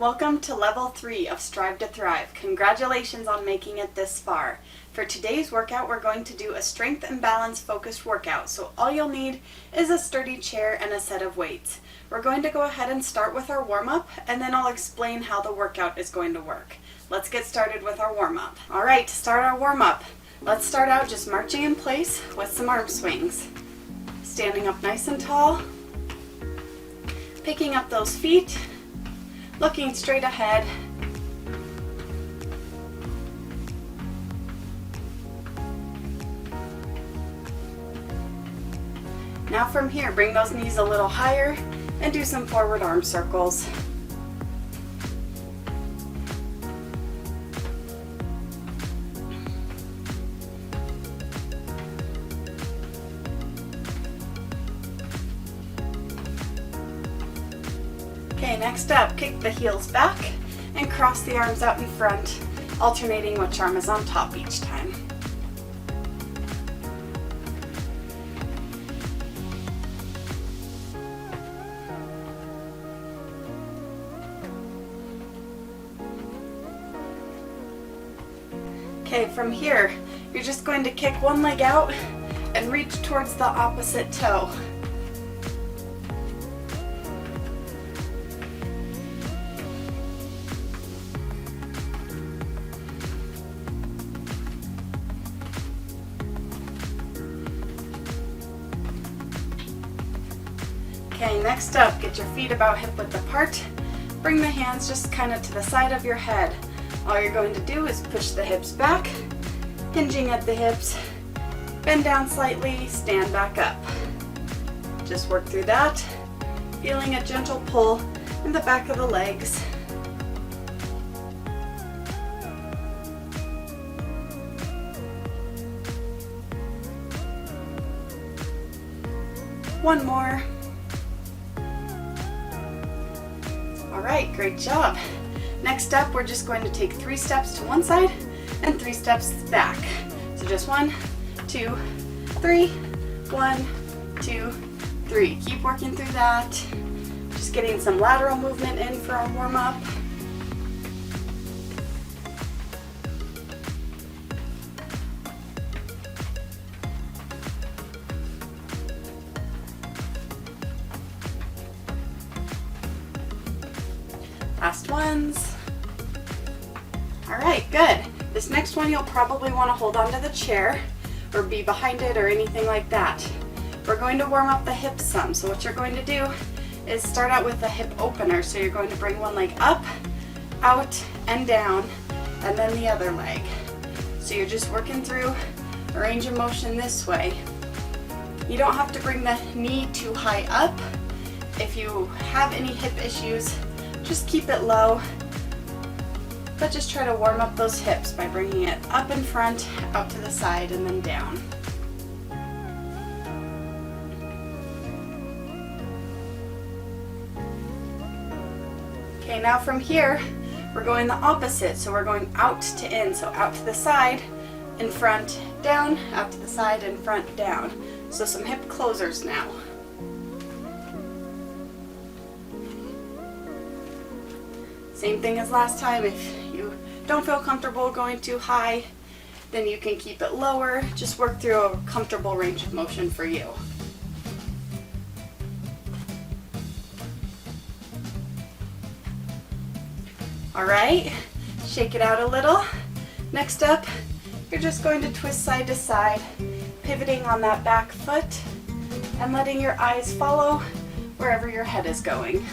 Welcome to Level 3 of Strive to Thrive. Congratulations on making it this far. For today's workout, we're going to do a strength and balance focused workout. So all you'll need is a sturdy chair and a set of weights. We're going to go ahead and start with our warm-up, and then I'll explain how the workout is going to work. Let's get started with our warm-up. All right, to start our warm-up, let's start out just marching in place with some arm swings. Standing up nice and tall, picking up those feet, looking straight ahead. Now from here, bring those knees a little higher and do some forward arm circles. Okay, next up, kick the heels back and cross the arms out in front, alternating which arm is on top each time. Okay, from here, you're just going to kick one leg out and reach towards the opposite toe. Okay, next up, get your feet about hip width apart. Bring the hands just kind of to the side of your head. All you're going to do is push the hips back, hinging at the hips, bend down slightly, stand back up. Just work through that, feeling a gentle pull in the back of the legs. One more. Alright, great job. Next up, we're just going to take 3 steps to one side and 3 steps back. So just 1, 2, 3, 1, 2, 3. Keep working through that. Just getting some lateral movement in for our warm-up. Last ones. All right, good. This next one you'll probably want to hold onto the chair or be behind it or anything like that. We're going to warm up the hips some. So what you're going to do is start out with a hip opener. So you're going to bring one leg up, out, and down, and then the other leg. So you're just working through a range of motion this way. You don't have to bring the knee too high up. If you have any hip issues, just keep it low, but just try to warm up those hips by bringing it up in front, out to the side, and then down. Okay, now from here, we're going the opposite. So we're going out to in. So out to the side, in front, down, out to the side, in front, down. So some hip closers now. Same thing as last time. If you don't feel comfortable going too high, then you can keep it lower. Just work through a comfortable range of motion for you. All right, shake it out a little. Next up, you're just going to twist side to side, pivoting on that back foot and letting your eyes follow wherever your head is going.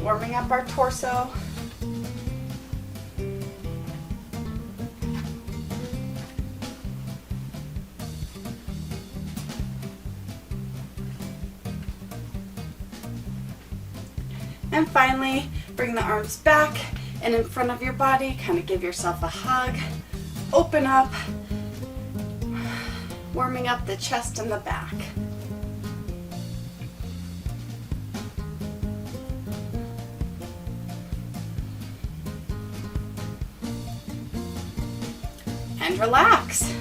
Warming up our torso. And finally, bring the arms back and in front of your body, kind of give yourself a hug. Open up, warming up the chest and the back. And relax.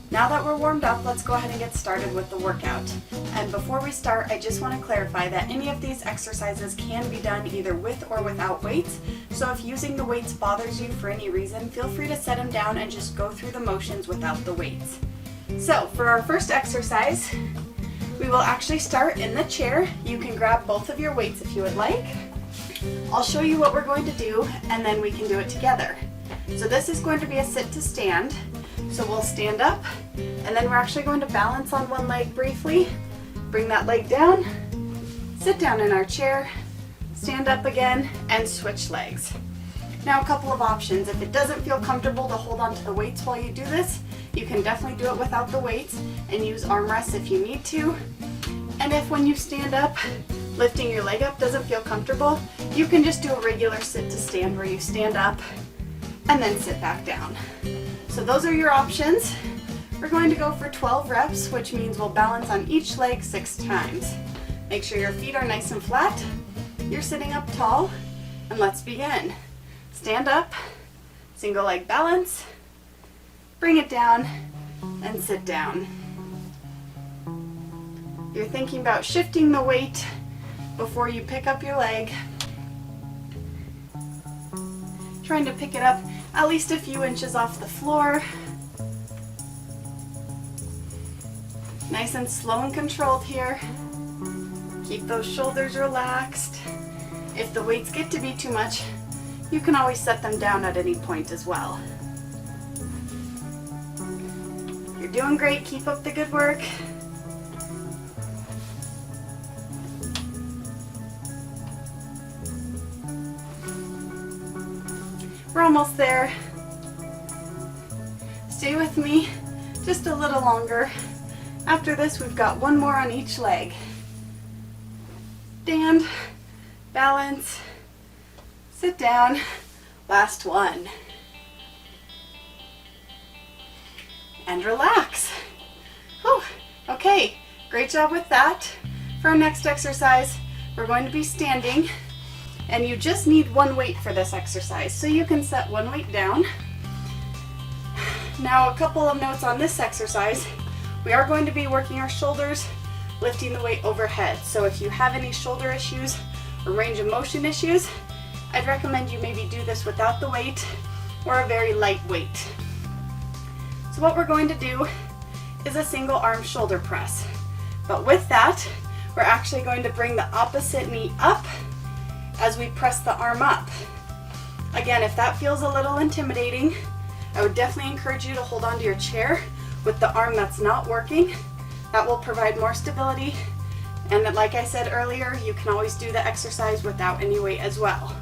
Now that we're warmed up, let's go ahead and get started with the workout. And before we start, I just want to clarify that any of these exercises can be done either with or without weights. So if using the weights bothers you for any reason, feel free to set them down and just go through the motions without the weights. So for our first exercise, we will actually start in the chair. You can grab both of your weights if you would like. I'll show you what we're going to do and then we can do it together. So this is going to be a sit to stand. So we'll stand up and then we're actually going to balance on one leg briefly. Bring that leg down, sit down in our chair, stand up again, and switch legs. Now a couple of options. If it doesn't feel comfortable to hold on to the weights while you do this, you can definitely do it without the weights and use arm rests if you need to. And if when you stand up, lifting your leg up doesn't feel comfortable, you can just do a regular sit to stand where you stand up and then sit back down. So those are your options. We're going to go for 12 reps, which means we'll balance on each leg 6 times. Make sure your feet are nice and flat. You're sitting up tall, and let's begin. Stand up, single leg balance, bring it down, and sit down. You're thinking about shifting the weight before you pick up your leg. Trying to pick it up at least a few inches off the floor. Nice and slow and controlled here. Keep those shoulders relaxed. If the weights get to be too much, you can always set them down at any point as well. You're doing great. Keep up the good work. We're almost there. Stay with me just a little longer. After this, we've got one more on each leg. Stand, balance, sit down, last one. And relax. Whew. Okay, great job with that. For our next exercise, we're going to be standing. And you just need one weight for this exercise. So you can set one weight down. Now a couple of notes on this exercise. We are going to be working our shoulders, lifting the weight overhead. So if you have any shoulder issues or range of motion issues, I'd recommend you maybe do this without the weight or a very light weight. So what we're going to do is a single arm shoulder press. But with that, we're actually going to bring the opposite knee up as we press the arm up. Again, if that feels a little intimidating, I would definitely encourage you to hold onto your chair with the arm that's not working. That will provide more stability. And like I said earlier, you can always do the exercise without any weight as well.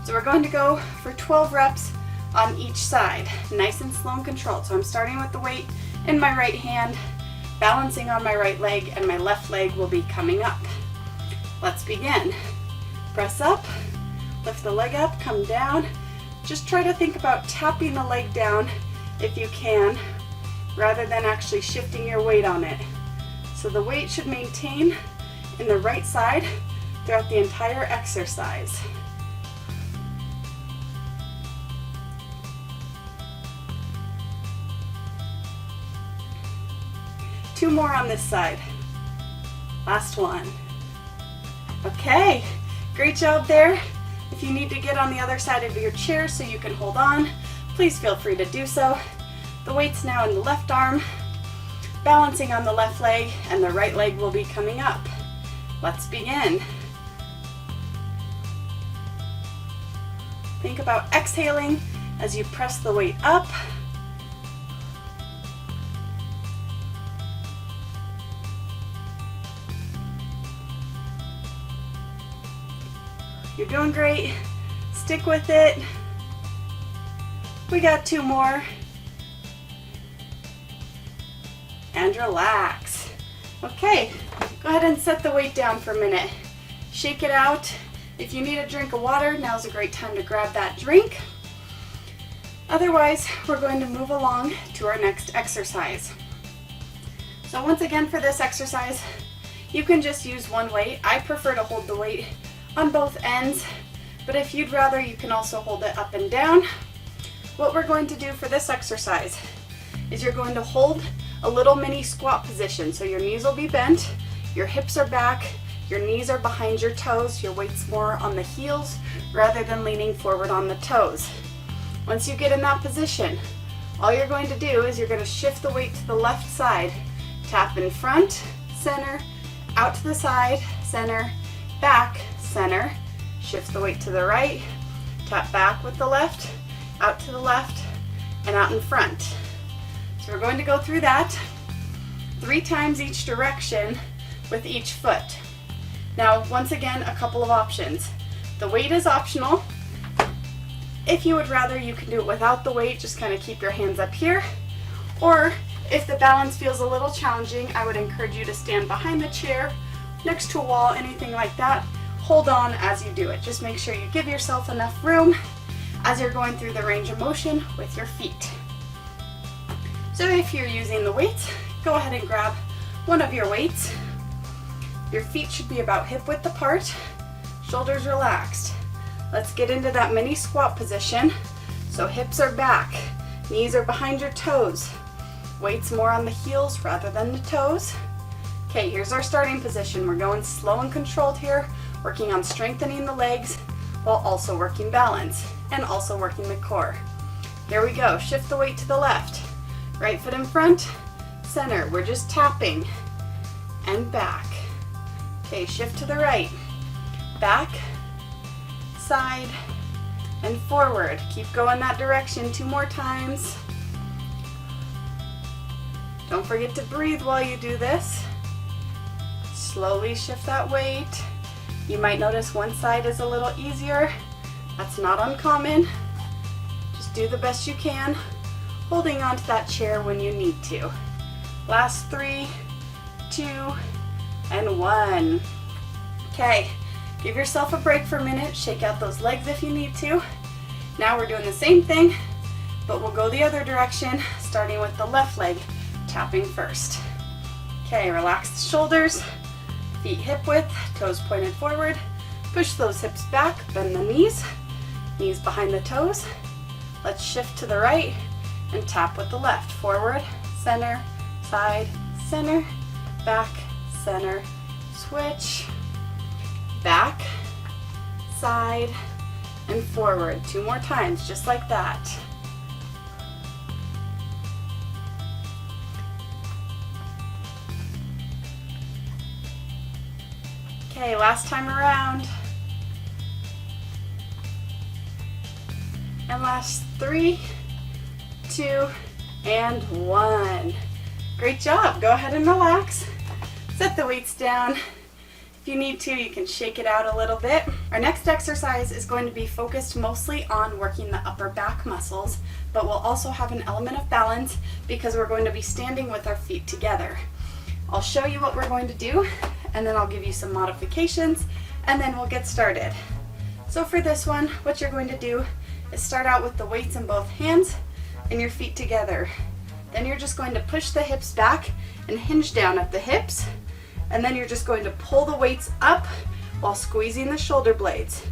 So we're going to go for 12 reps on each side, nice and slow and controlled. So I'm starting with the weight in my right hand, balancing on my right leg, and my left leg will be coming up. Let's begin. Press up, lift the leg up, come down. Just try to think about tapping the leg down if you can, rather than actually shifting your weight on it. So the weight should maintain in the right side throughout the entire exercise. Two more on this side. Last one. Okay. Great job there. If you need to get on the other side of your chair so you can hold on, please feel free to do so. The weight's now in the left arm, balancing on the left leg, and the right leg will be coming up. Let's begin. Think about exhaling as you press the weight up. You're doing great. Stick with it. We got 2 more. And relax. Okay, go ahead and set the weight down for a minute. Shake it out. If you need a drink of water, now's a great time to grab that drink. Otherwise, we're going to move along to our next exercise. So once again, for this exercise, you can just use one weight. I prefer to hold the weight on both ends, but if you'd rather, you can also hold it up and down. What we're going to do for this exercise is you're going to hold a little mini squat position. So your knees will be bent, your hips are back, your knees are behind your toes, your weight's more on the heels rather than leaning forward on the toes. Once you get in that position, all you're going to do is you're going to shift the weight to the left side. Tap in front, center, out to the side, center, back, center. Shift the weight to the right, tap back with the left, out to the left, and out in front. So we're going to go through that 3 times each direction with each foot. Now, once again, a couple of options. The weight is optional. If you would rather, you can do it without the weight, just kind of keep your hands up here. Or if the balance feels a little challenging, I would encourage you to stand behind the chair, next to a wall, anything like that. Hold on as you do it. Just make sure you give yourself enough room as you're going through the range of motion with your feet. So if you're using the weights, go ahead and grab one of your weights. Your feet should be about hip width apart, shoulders relaxed. Let's get into that mini squat position. So hips are back, knees are behind your toes, weight's more on the heels rather than the toes. Okay, here's our starting position. We're going slow and controlled here, working on strengthening the legs while also working balance and also working the core. Here we go, shift the weight to the left. Right foot in front, center. We're just tapping and back. Okay, shift to the right. Back, side, and forward. Keep going that direction 2 more times. Don't forget to breathe while you do this. Slowly shift that weight. You might notice one side is a little easier. That's not uncommon. Just do the best you can, holding onto that chair when you need to. Last 3, 2, and 1. Okay, give yourself a break for a minute, shake out those legs if you need to. Now we're doing the same thing, but we'll go the other direction, starting with the left leg, tapping first. Okay, relax the shoulders, feet hip width, toes pointed forward. Push those hips back, bend the knees, knees behind the toes. Let's shift to the right and tap with the left. Forward, center, side, center, back, center, switch, back, side, and forward. 2 more times, just like that. Okay, last time around. And last 3, 2, and 1. Great job. Go ahead and relax. Set the weights down. If you need to, you can shake it out a little bit. Our next exercise is going to be focused mostly on working the upper back muscles, but we'll also have an element of balance because we're going to be standing with our feet together. I'll show you what we're going to do, and then I'll give you some modifications, and then we'll get started. So for this one, what you're going to do is start out with the weights in both hands and your feet together. Then you're just going to push the hips back and hinge down at the hips, and then you're just going to pull the weights up while squeezing the shoulder blades.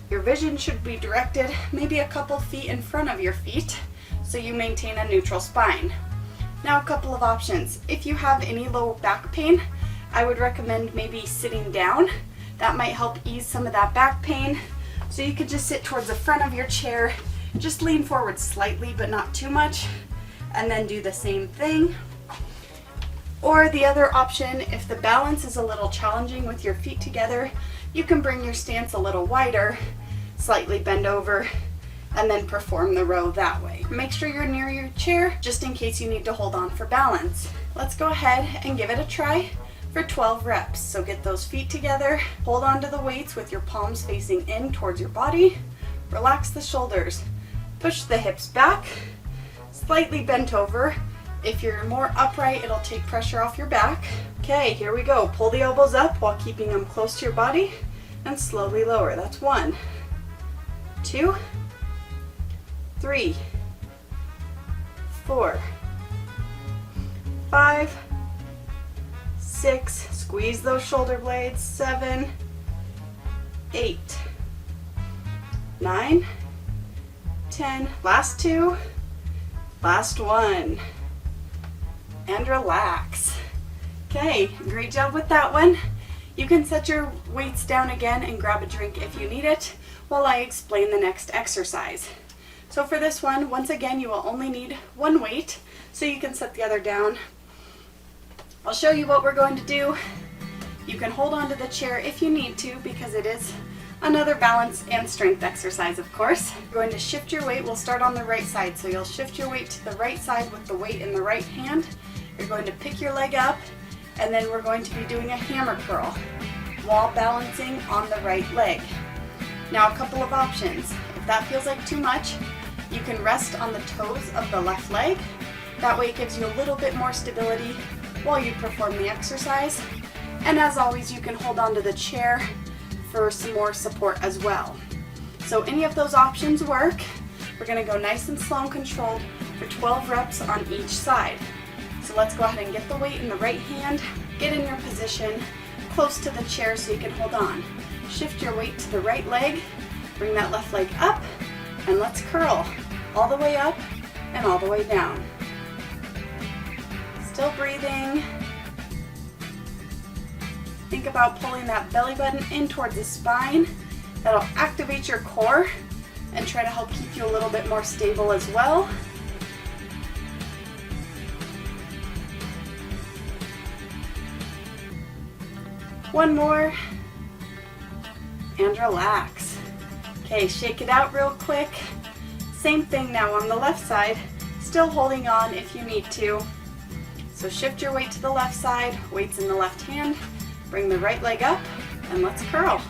Your vision should be directed maybe a couple feet in front of your feet so you maintain a neutral spine. Now a couple of options. If you have any low back pain, I would recommend maybe sitting down. That might help ease some of that back pain. So you could just sit towards the front of your chair, just lean forward slightly but not too much, and then do the same thing. Or the other option, if the balance is a little challenging with your feet together, you can bring your stance a little wider, slightly bend over, and then perform the row that way. Make sure you're near your chair just in case you need to hold on for balance. Let's go ahead and give it a try for 12 reps. So get those feet together, hold on to the weights with your palms facing in towards your body, relax the shoulders, push the hips back, slightly bent over. If you're more upright, it'll take pressure off your back. Okay, here we go. Pull the elbows up while keeping them close to your body and slowly lower. That's 1, 2, 3, 4, 5, 6, squeeze those shoulder blades, 7, 8, 9, 10, last 2, last 1. and relax. Okay, great job with that one. You can set your weights down again and grab a drink if you need it while I explain the next exercise. So for this one, once again, you will only need one weight, so you can set the other down. I'll show you what we're going to do. You can hold on to the chair if you need to, because it is another balance and strength exercise, of course. You're going to shift your weight. We'll start on the right side. So you'll shift your weight to the right side with the weight in the right hand. You're going to pick your leg up, and then we're going to be doing a hammer curl while balancing on the right leg. Now, a couple of options. If that feels like too much, you can rest on the toes of the left leg. That way it gives you a little bit more stability while you perform the exercise. And as always, you can hold on to the chair for some more support as well. So any of those options work. We're going to go nice and slow and controlled for 12 reps on each side. So let's go ahead and get the weight in the right hand, get in your position close to the chair so you can hold on. Shift your weight to the right leg, bring that left leg up, and let's curl all the way up and all the way down. Still breathing. Think about pulling that belly button in towards the spine. That'll activate your core and try to help keep you a little bit more stable as well. One more, and relax. Okay, shake it out real quick. Same thing now on the left side, still holding on if you need to. So shift your weight to the left side, weights in the left hand, bring the right leg up, and let's curl.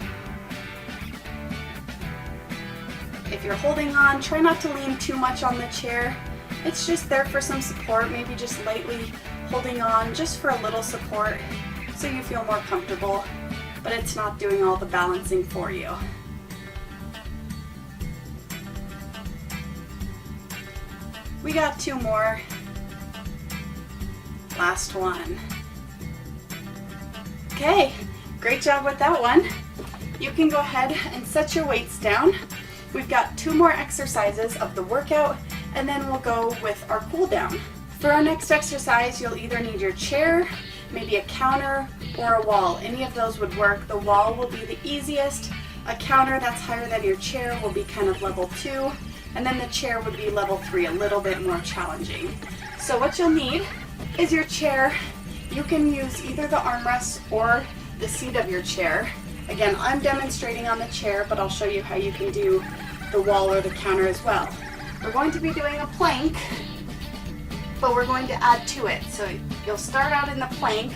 If you're holding on, try not to lean too much on the chair. It's just there for some support, maybe just lightly holding on just for a little support so you feel more comfortable, but it's not doing all the balancing for you. We got two more. Last one. Okay, great job with that one. You can go ahead and set your weights down. We've got two more exercises of the workout, and then we'll go with our cool down. For our next exercise, you'll either need your chair, maybe a counter, or a wall. Any of those would work. The wall will be the easiest. A counter that's higher than your chair will be kind of level 2, and then the chair would be level 3, a little bit more challenging. So what you'll need is your chair. You can use either the armrest or the seat of your chair. Again, I'm demonstrating on the chair, but I'll show you how you can do the wall or the counter as well. We're going to be doing a plank, but we're going to add to it. So you'll start out in the plank,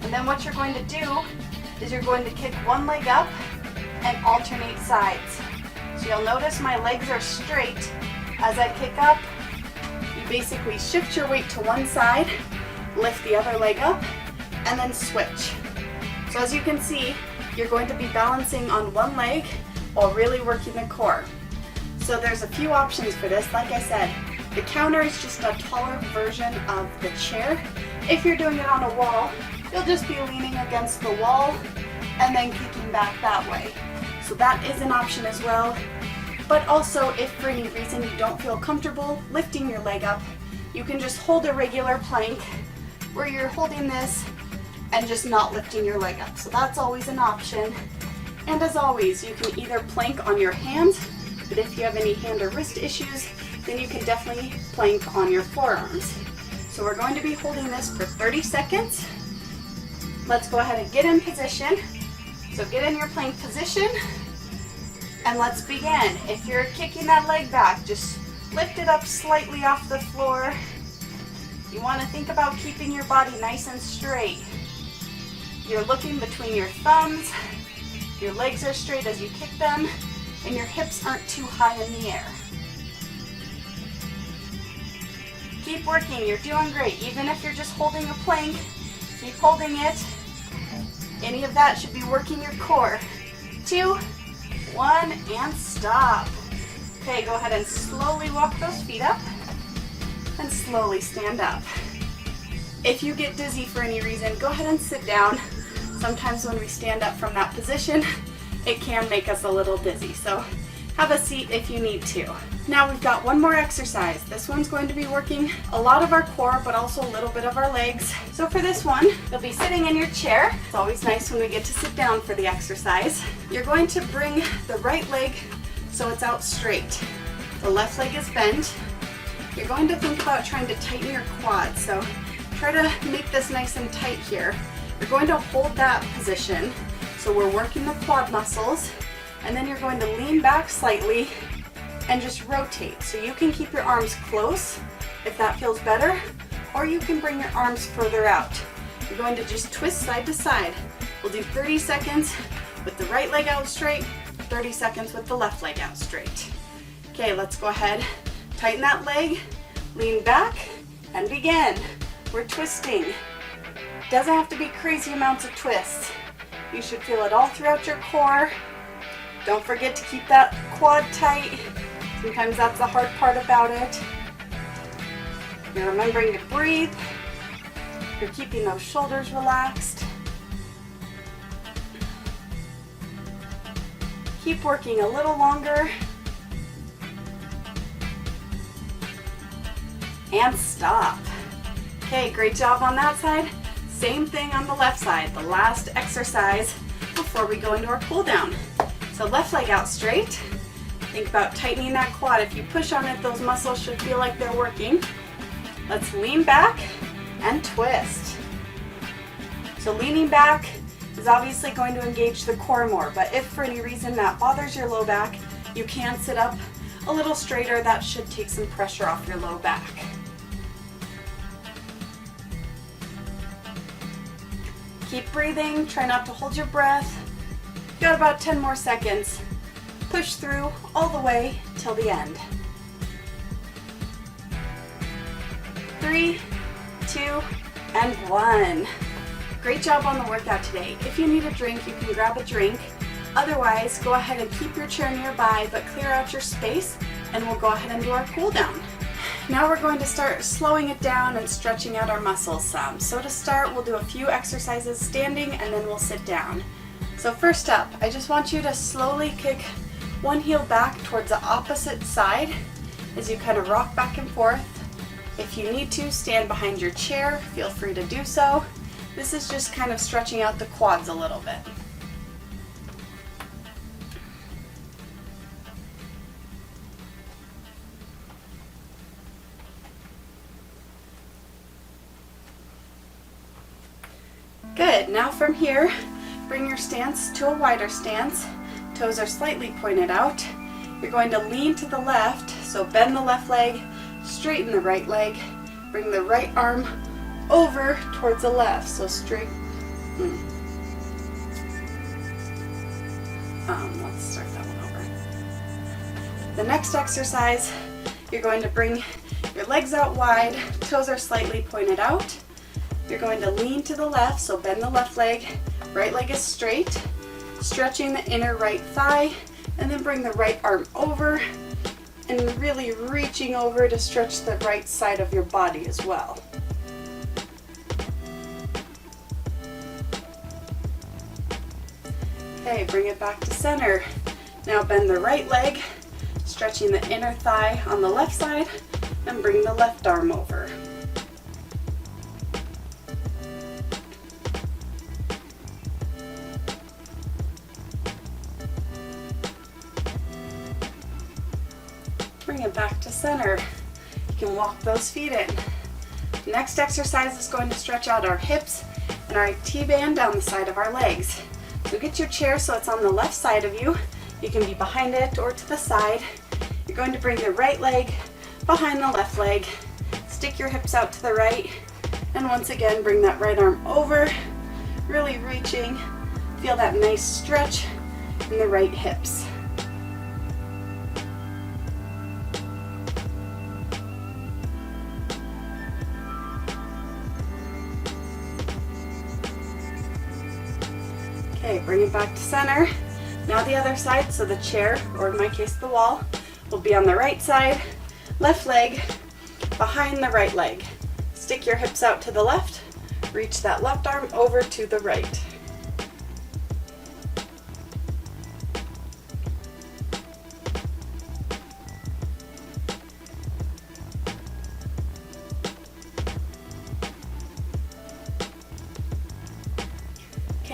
and then what you're going to do is you're going to kick one leg up and alternate sides. So you'll notice my legs are straight. As I kick up, you basically shift your weight to one side, lift the other leg up, and then switch. So as you can see, you're going to be balancing on one leg while really working the core. So there's a few options for this. Like I said, the counter is just a taller version of the chair. If you're doing it on a wall, you'll just be leaning against the wall and then kicking back that way. So that is an option as well. But also, if for any reason you don't feel comfortable lifting your leg up, you can just hold a regular plank where you're holding this and just not lifting your leg up. So that's always an option. And as always, you can either plank on your hands, but if you have any hand or wrist issues, then you can definitely plank on your forearms. So we're going to be holding this for 30 seconds. Let's go ahead and get in position. So get in your plank position, and let's begin. If you're kicking that leg back, just lift it up slightly off the floor. You want to think about keeping your body nice and straight. You're looking between your thumbs, your legs are straight as you kick them, and your hips aren't too high in the air. Keep working, you're doing great. Even if you're just holding a plank, keep holding it. Any of that should be working your core. 2, 1, and stop. Okay, go ahead and slowly walk those feet up and slowly stand up. If you get dizzy for any reason, go ahead and sit down. Sometimes when we stand up from that position, it can make us a little dizzy. So have a seat if you need to. Now we've got one more exercise. This one's going to be working a lot of our core, but also a little bit of our legs. So for this one, you'll be sitting in your chair. It's always nice when we get to sit down for the exercise. You're going to bring the right leg so it's out straight. The left leg is bent. You're going to think about trying to tighten your quads. So try to make this nice and tight here. You're going to hold that position. So we're working the quad muscles, and then you're going to lean back slightly and just rotate. So you can keep your arms close if that feels better, or you can bring your arms further out. You're going to just twist side to side. We'll do 30 seconds with the right leg out straight, 30 seconds with the left leg out straight. Okay, let's go ahead, tighten that leg, lean back, and begin. We're twisting. Doesn't have to be crazy amounts of twists. You should feel it all throughout your core. Don't forget to keep that quad tight. Sometimes that's the hard part about it. You're remembering to breathe. You're keeping those shoulders relaxed. Keep working a little longer. And stop. Okay, great job on that side. Same thing on the left side, the last exercise before we go into our cool down. So left leg out straight. Think about tightening that quad. If you push on it, those muscles should feel like they're working. Let's lean back and twist. So leaning back is obviously going to engage the core more, but if for any reason that bothers your low back, you can sit up a little straighter. That should take some pressure off your low back. Keep breathing, try not to hold your breath. Got about 10 more seconds. Push through all the way till the end. 3, 2, and 1. Great job on the workout today. If you need a drink, you can grab a drink. Otherwise, go ahead and keep your chair nearby, but clear out your space, and we'll go ahead and do our cool down. Now we're going to start slowing it down and stretching out our muscles some. So to start, we'll do a few exercises standing, and then we'll sit down. So first up, I just want you to slowly kick one heel back towards the opposite side as you kind of rock back and forth. If you need to, stand behind your chair. Feel free to do so. This is just kind of stretching out the quads a little bit. Good, now from here, bring your stance to a wider stance. Toes are slightly pointed out. You're going to lean to the left, so bend the left leg, straighten the right leg, bring the right arm over towards the left, so straight. Let's start that one over. The next exercise, you're going to bring your legs out wide, toes are slightly pointed out. You're going to lean to the left, so bend the left leg, right leg is straight, stretching the inner right thigh, and then bring the right arm over and really reaching over to stretch the right side of your body as well. Okay, bring it back to center. Now bend the right leg, stretching the inner thigh on the left side, and bring the left arm over. Bring it back to center. You can walk those feet in. The next exercise is going to stretch out our hips and our T-band down the side of our legs. So get your chair so it's on the left side of you. You can be behind it or to the side. You're going to bring the right leg behind the left leg. Stick your hips out to the right. And once again, bring that right arm over, really reaching. Feel that nice stretch in the right hips. Okay, bring it back to center. Now the other side, so the chair, or in my case the wall, will be on the right side, left leg behind the right leg. Stick your hips out to the left, reach that left arm over to the right.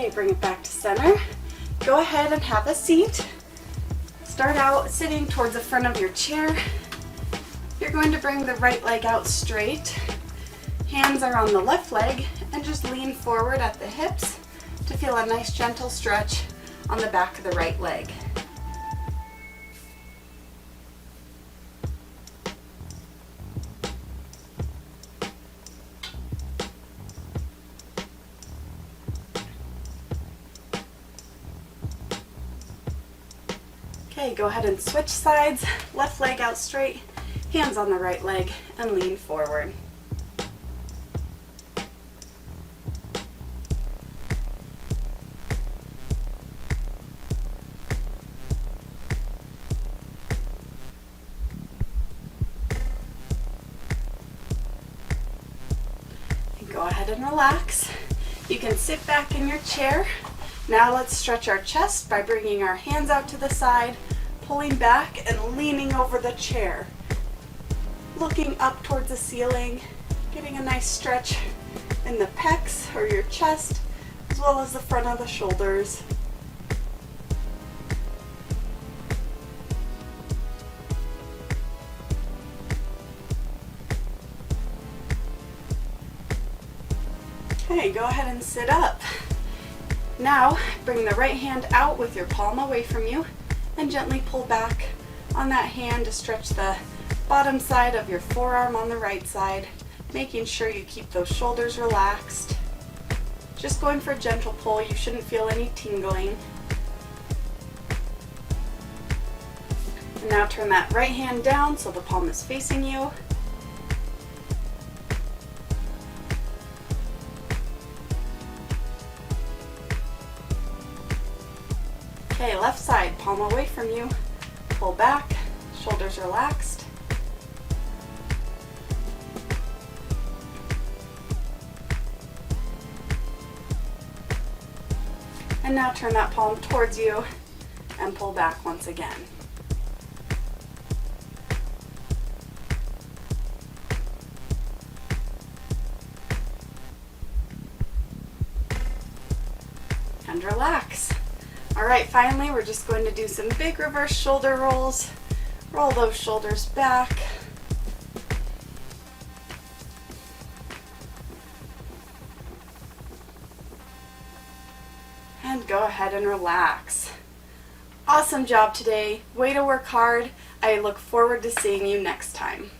Okay, bring it back to center. Go ahead and have a seat. Start out sitting towards the front of your chair. You're going to bring the right leg out straight. Hands are on the left leg and just lean forward at the hips to feel a nice gentle stretch on the back of the right leg. Okay, go ahead and switch sides. Left leg out straight, hands on the right leg, and lean forward. And go ahead and relax. You can sit back in your chair. Now let's stretch our chest by bringing our hands out to the side, pulling back and leaning over the chair. Looking up towards the ceiling, getting a nice stretch in the pecs or your chest, as well as the front of the shoulders. Okay, go ahead and sit up. Now, bring the right hand out with your palm away from you and gently pull back on that hand to stretch the bottom side of your forearm on the right side, making sure you keep those shoulders relaxed. Just going for a gentle pull, you shouldn't feel any tingling. And now turn that right hand down so the palm is facing you. Okay, left side, palm away from you, pull back, shoulders relaxed. And now turn that palm towards you and pull back once again. And relax. All right, finally, we're just going to do some big reverse shoulder rolls. Roll those shoulders back. And go ahead and relax. Awesome job today. Way to work hard. I look forward to seeing you next time.